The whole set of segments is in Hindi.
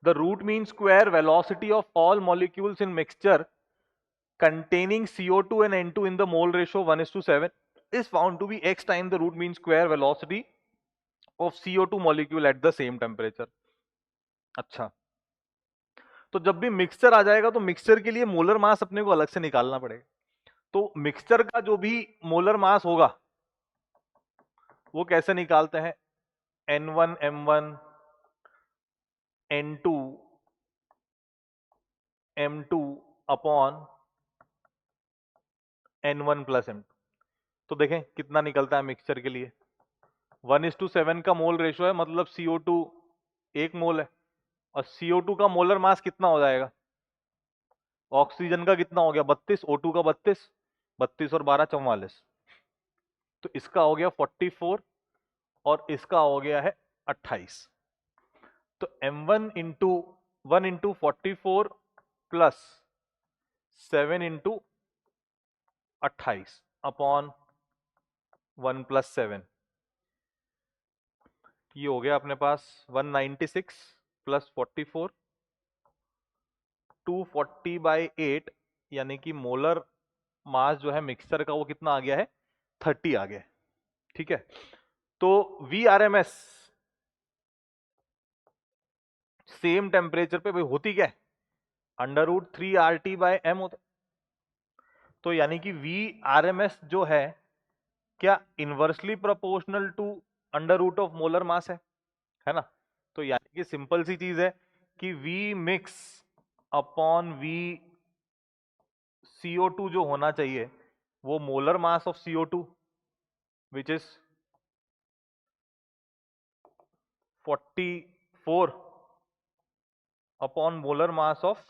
the root mean square velocity of all molecules in mixture containing CO2 and N2 in the mole ratio 1:7 is found to be x times the root mean square velocity of CO2 molecule at the same temperature. अच्छा, तो जब भी मिक्सचर आ जाएगा तो मिक्सचर के लिए मोलर मास अपने को अलग से निकालना पड़ेगा. तो मिक्सचर का जो भी मोलर मास होगा वो कैसे निकालते हैं? N1 M1 N2 M2 upon N1 plus M2. तो देखें कितना निकलता है मिक्सचर के लिए. 1:7 का मोल रेशियो है, मतलब CO2 1 मोल है, और CO2 का मोलर मास कितना हो जाएगा? ऑक्सीजन का कितना हो गया? 32, O2 का 32, 32 और 12 44. तो इसका हो गया 44 और इसका हो गया है 28. तो M1 into 1 into 44 plus 7 into 28 upon 1 plus 7, ये हो गया अपने पास 196 प्लस 44 240/8, यानी कि मोलर मास जो है मिक्सचर का वो कितना आ गया है? 30 आ गया है. ठीक है, तो VRMS सेम टेम्परेचर पे भाई होती क्या है? √3RT/m होता. तो यानी कि VRMS जो है क्या inversely proportional to under root of molar mass है ना? तो यानी कि सिंपल सी चीज है कि V mix upon V CO2 जो होना चाहिए वो molar mass of CO2 which is 44 upon molar mass of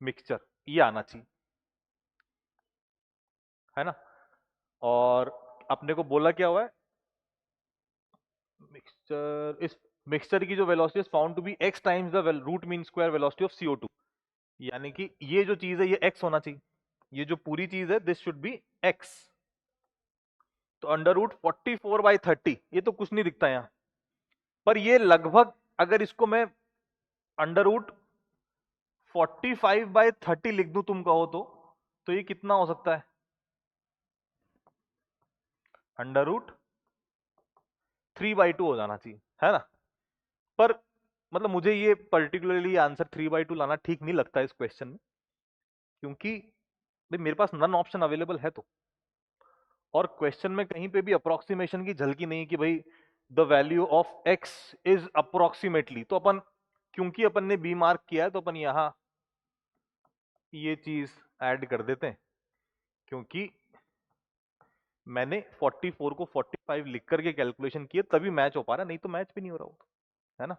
mixture, ये आना चाहिए, है ना? और अपने को बोला क्या हुआ है? मिक्सचर की जो velocity is found to be x times the root mean square velocity of CO2. यानी कि ये जो चीज है ये x होना चाहिए, ये जो पूरी चीज है दिस शुड बी x. तो √44/30 ये तो कुछ नहीं दिखता यहां, पर ये लगभग, अगर इसको मैं √45/30 लिख दूं तुम कहो तो ये कितना हो सकता है? √3/2 हो जाना चाहिए, है ना? पर मतलब मुझे ये पर्टिकुलरली आंसर 3/2 लाना ठीक नहीं लगता इस क्वेश्चन में, क्योंकि भाई मेरे पास नन ऑप्शन अवेलेबल है तो, और क्वेश्चन में कहीं पे भी अप्रोक्सीमेशन की झलकी नहीं कि भाई the value of x is approximately. तो अपन, क्योंकि अपन ने बी मार्क किया है तो अपन यहां ये चीज ऐड कर देते हैं, क्योंकि मैंने 44 को 45 लिख करके कैलकुलेशन किया तभी मैच हो पा रहा है, नहीं तो मैच भी नहीं हो रहा होता, है ना?